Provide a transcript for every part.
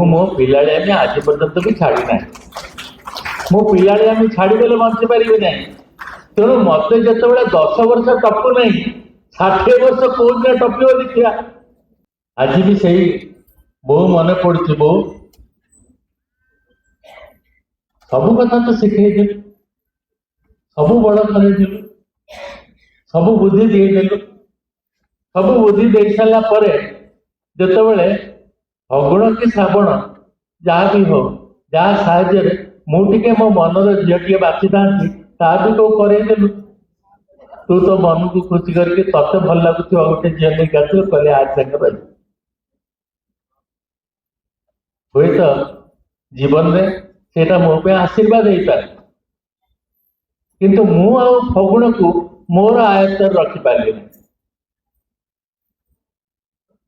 मो पिलाड़िया आज पर्यंत भी छाड़ी ना मो पिलाड़िया छाड़देले बंची पारि ना तेणु मत जो 10 वर्ष टपु नहीं 60 वर्ष कौन टपिव देखा आज भी सही बहु मन पड़ी बहु सबू कथा तो शिखेलु सबू बड़ कर सबू बुद्धि देदेलु सबू बुद्धि दे सारा पर जिते फगुण कि श्रावण जहाँ भी हो जहाँ साहय मुझे मो मनर झील बाची था ता भी तो करेदेलु तू तो मन को खुशी करके तत्ते भल लगुच गोटे झील नहीं गल कहले आज संगे रही हुए तो जीवन में सेटा मो पे आशीर्वाद हो पारे किंतु मु आ फगुण को मोर आयत्त रखिपारे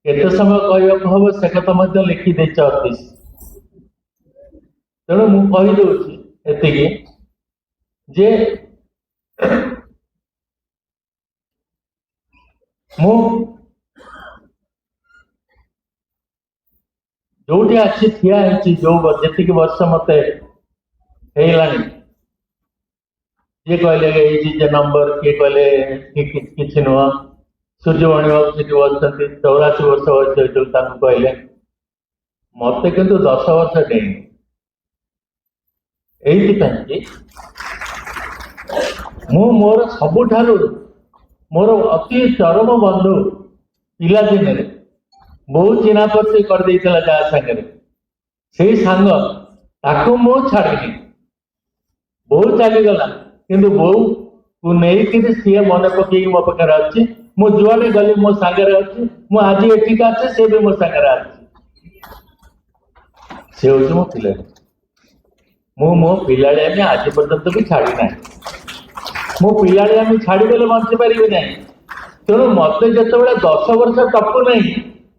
केते समय कहवाक हम से कथा लिखिदे अतीश तेणु मु कहीदे एति जे मु जोटी आसी ठिया जो जी वर्ष मत किए कहले नंबर किए कहले कि नुह सूर्यमणि बाबू जी बच्चा 84 वर्ष बयस कहले मत किंतु 10 वर्ष नहीं मोर सबुठारु मोर अति चरम बंधु पिलादिन बहुत चिन्हा परिचय कर जहाँ सागर से सांग ताको मो छाड़नी बहु चलीगला किंतु बहु को नहीं सी मन पकई मो पाखे अच्छी मु जुआड़े गली मो सागर अच्छी मु आज एटिका अच्छे सी भी मो सागर अच्छी सी हूँ मो पिला मो पिलाड़िया आज पर्यंत भी छाड़ी ना मो पिलाड़िया छाड़देले बंची पारि ना तेणु मत जो 10 वर्ष टपु नहीं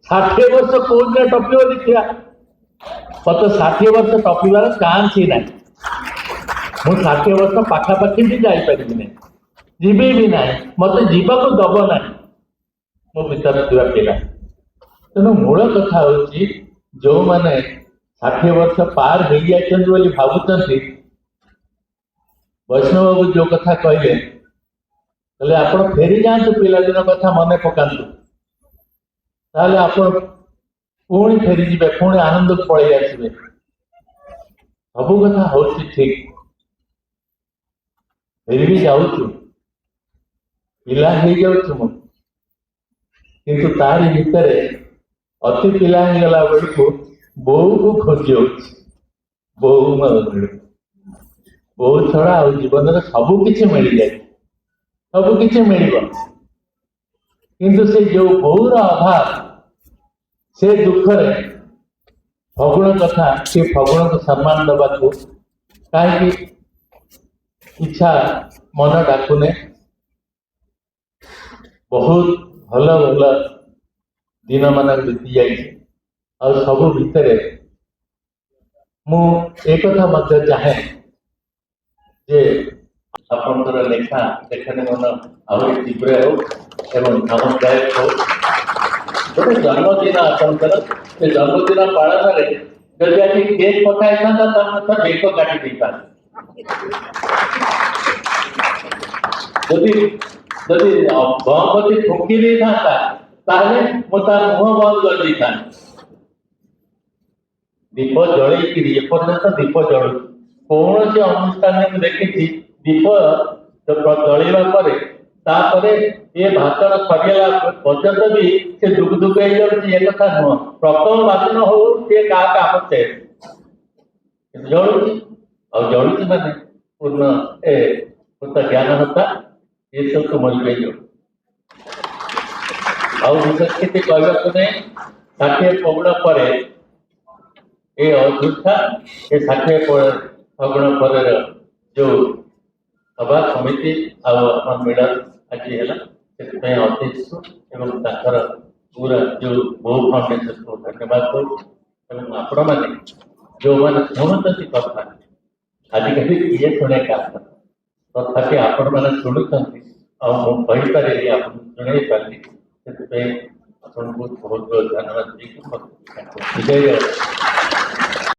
60 वर्ष कौन टपिव देखा मत 60 वर्ष टपिबार चांस ही ना मु 60 वर्ष पाखापाखि भी जापारि ना जीवी भी ना मत जीवाक दब ना मो भीतर थी पिला तेणु मूल कथा हूँ जो मैंने 60 वर्ष पार हो जाती भावुं वैष्णव बाबू जो कथा कहले आप फेरी जातु पिलादिन कथा मन पकातु ताले आप पुणी फेरी जी पुणी आनंद को पलि आसबे सबू कथा हूँ ठीक फेरी भी जाऊँ पिला हो जाऊँ किंतु तारी भितर अति पिला हो गला बेलू बहु को खोज बहु मिल बहु छड़ा जीवन में सबू किसी मिल जाए सबू किसी मिल किंतु से जो बहुर अभाव से दुख रे फगुण कथा से फगुण को सम्मान दबा को कहीं इच्छा मन डाकुने बहुत भल भल दिन मान बीती जाए और सबू भितर मु एक कथा चाहे जे आपंकर लेखा लेखन मन आहरी तीव्र हो आमदायक हो गोटे जन्मदिन आपंकर से जन्मदिन पालन में जब आज केक पठाई था बेक काटी दे गणपति ठोकी दे था मुह बंद कर दी था दीप जल दीप जल कौन से अनुष्ठान में देखी दीप जलवा पर ये भाषण सरिया पर्यंत भी से दुख दुख हो कथा नुह प्रथम भाषण हो सी क्या काम से जलुची और जलुची मैंने पूर्ण पूर्ण ज्ञान होता ये सब तो मल गई विशेष किसी कहवाक नहीं 60 फगुण पर ये अधूठा ये 60 फगुण पर जो सभा समिति आम मिलन आज है अध्यक्ष एवं पूरा जो बहु फाउंडेशन को धन्यवाद करूँ आपण मैंने जो मैंने शुणुंट कथा आजिकल किए शुणे का तथापि आपण मैंने शुणुंट आईपारे आप शुणे पारि से बहुत बहुत धन्यवाद विजय।